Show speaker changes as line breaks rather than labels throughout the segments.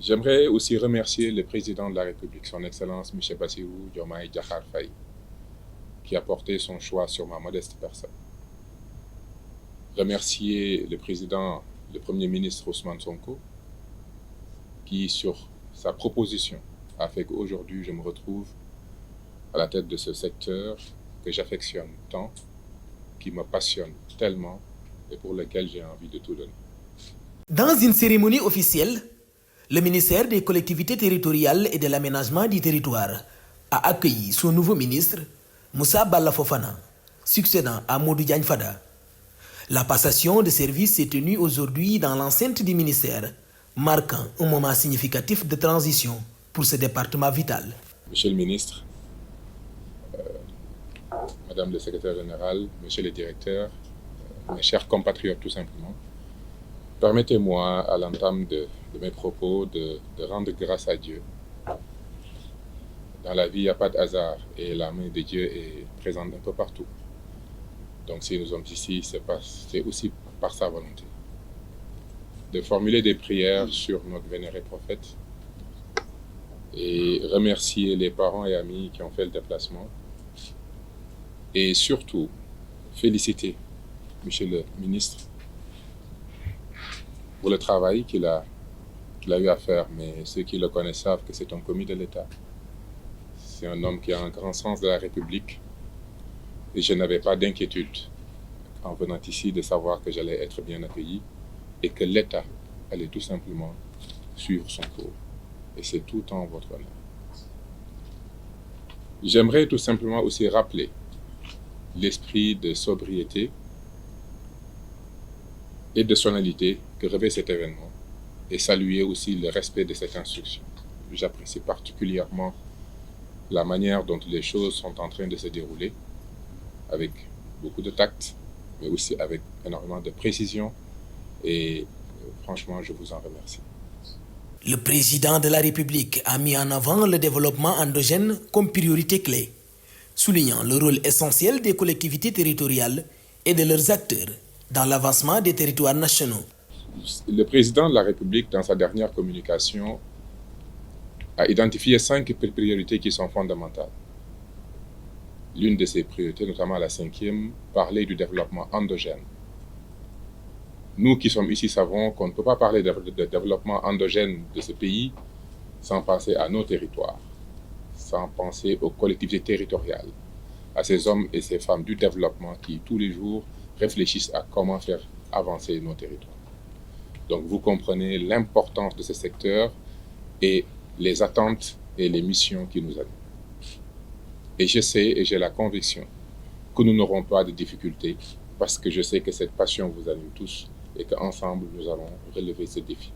J'aimerais aussi remercier le président de la République, son Excellence M. Bassirou Diomaye Diakhar Faye, qui a porté son choix sur ma modeste personne. Remercier le président, le Premier ministre Ousmane Sonko, qui, sur sa proposition, a fait qu'aujourd'hui je me retrouve à la tête de ce secteur que j'affectionne tant, qui me passionne tellement et pour lequel j'ai envie de tout donner.
Dans une cérémonie officielle, le ministère des collectivités territoriales et de l'aménagement du territoire a accueilli son nouveau ministre, Moussa Balla Fofana, succédant à Modou Diagne Fada. La passation de service s'est tenue aujourd'hui dans l'enceinte du ministère, marquant un moment significatif de transition pour ce département vital.
Monsieur le ministre, Madame le secrétaire général, Monsieur le directeur, mes chers compatriotes tout simplement, permettez-moi à l'entame de mes propos de rendre grâce à Dieu. Dans la vie, il n'y a pas de hasard et la main de Dieu est présente un peu partout. Donc si nous sommes ici, c'est aussi par sa volonté. De formuler des prières sur notre vénéré prophète et remercier les parents et amis qui ont fait le déplacement et surtout féliciter Monsieur le ministre pour le travail qu'il a eu à faire, mais ceux qui le connaissent savent que c'est un commis de l'État. C'est un homme qui a un grand sens de la République et je n'avais pas d'inquiétude en venant ici de savoir que j'allais être bien accueilli et que l'État allait tout simplement suivre son cours. Et c'est tout en votre honneur. J'aimerais tout simplement aussi rappeler l'esprit de sobriété et de solennité que revêt cet événement et saluer aussi le respect de cette instruction. J'apprécie particulièrement la manière dont les choses sont en train de se dérouler avec beaucoup de tact, mais aussi avec énormément de précision et franchement, je vous en remercie.
Le président de la République a mis en avant le développement endogène comme priorité clé, soulignant le rôle essentiel des collectivités territoriales et de leurs acteurs dans l'avancement des territoires nationaux.
Le président de la République, dans sa dernière communication, a identifié 5 priorités qui sont fondamentales. L'une de ces priorités, notamment la 5e, parlait du développement endogène. Nous qui sommes ici savons qu'on ne peut pas parler de développement endogène de ce pays sans penser à nos territoires, sans penser aux collectivités territoriales, à ces hommes et ces femmes du développement qui, tous les jours, réfléchissent à comment faire avancer nos territoires. Donc vous comprenez l'importance de ce secteur et les attentes et les missions qui nous animent. Et je sais et j'ai la conviction que nous n'aurons pas de difficultés parce que je sais que cette passion vous anime tous et qu'ensemble nous allons relever ce défi.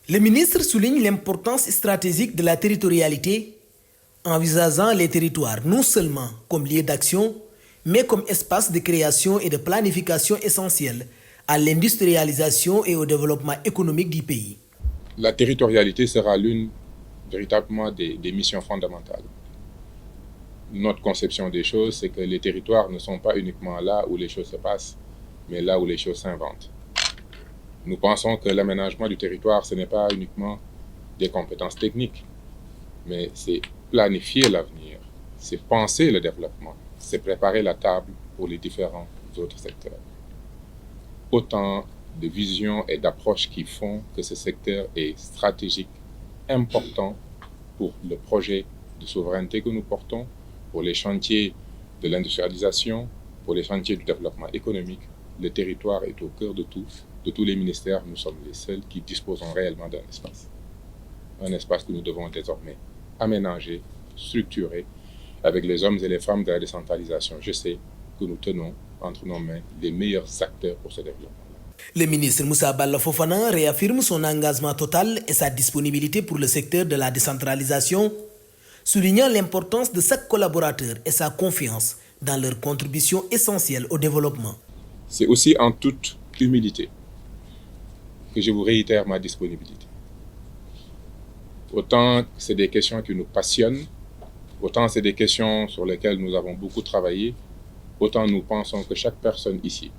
Le ministre souligne l'importance stratégique de la territorialité, envisageant les territoires non seulement comme lieu d'action, mais comme espace de création et de planification essentiels à l'industrialisation et au développement économique du pays.
La territorialité sera l'une véritablement des missions fondamentales. Notre conception des choses, c'est que les territoires ne sont pas uniquement là où les choses se passent, mais là où les choses s'inventent. Nous pensons que l'aménagement du territoire, ce n'est pas uniquement des compétences techniques, mais c'est planifier l'avenir, c'est penser le développement, c'est préparer la table pour les différents autres secteurs. Autant de visions et d'approches qui font que ce secteur est stratégique, important pour le projet de souveraineté que nous portons, pour les chantiers de l'industrialisation, pour les chantiers du développement économique. Le territoire est au cœur de tous les ministères. Nous sommes les seuls qui disposons réellement d'un espace. Un espace que nous devons désormais aménager, structurer, avec les hommes et les femmes de la décentralisation. Je sais que nous tenons entre nos mains les meilleurs acteurs pour ce développement.
Le ministre Moussa Balla Fofana réaffirme son engagement total et sa disponibilité pour le secteur de la décentralisation, soulignant l'importance de chaque collaborateur et sa confiance dans leur contribution essentielle au développement.
C'est aussi en toute humilité que je vous réitère ma disponibilité. Autant c'est des questions qui nous passionnent, autant c'est des questions sur lesquelles nous avons beaucoup travaillé, autant nous pensons que chaque personne ici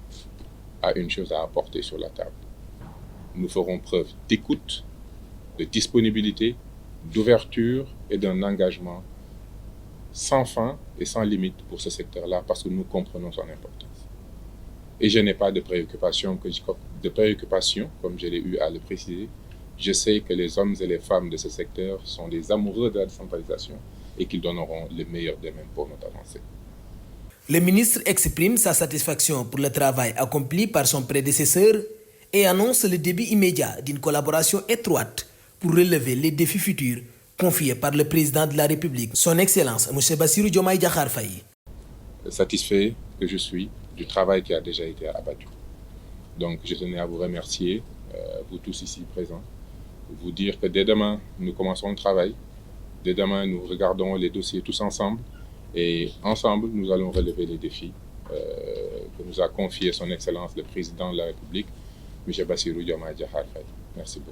a une chose à apporter sur la table. Nous ferons preuve d'écoute de disponibilité, d'ouverture et d'un engagement sans fin et sans limite pour ce secteur-là, parce que nous comprenons son importance. Et je n'ai pas de préoccupation, comme je l'ai eu à le préciser. Je sais que les hommes et les femmes de ce secteur sont des amoureux de la décentralisation et qu'ils donneront le meilleur d'eux-mêmes pour notre avancée.
Le ministre exprime sa satisfaction pour le travail accompli par son prédécesseur et annonce le début immédiat d'une collaboration étroite pour relever les défis futurs confiés par le président de la République, son Excellence M. Bassirou Diomaye Diakhar Faye.
Satisfait que je suis du travail qui a déjà été abattu. Donc je tenais à vous remercier, vous tous ici présents, vous dire que dès demain, nous commencerons le travail. Dès demain, nous regardons les dossiers tous ensemble et ensemble, nous allons relever les défis que nous a confiés son Excellence le Président de la République, M. Bassirou Diomaye Diakhar Faye. Merci beaucoup.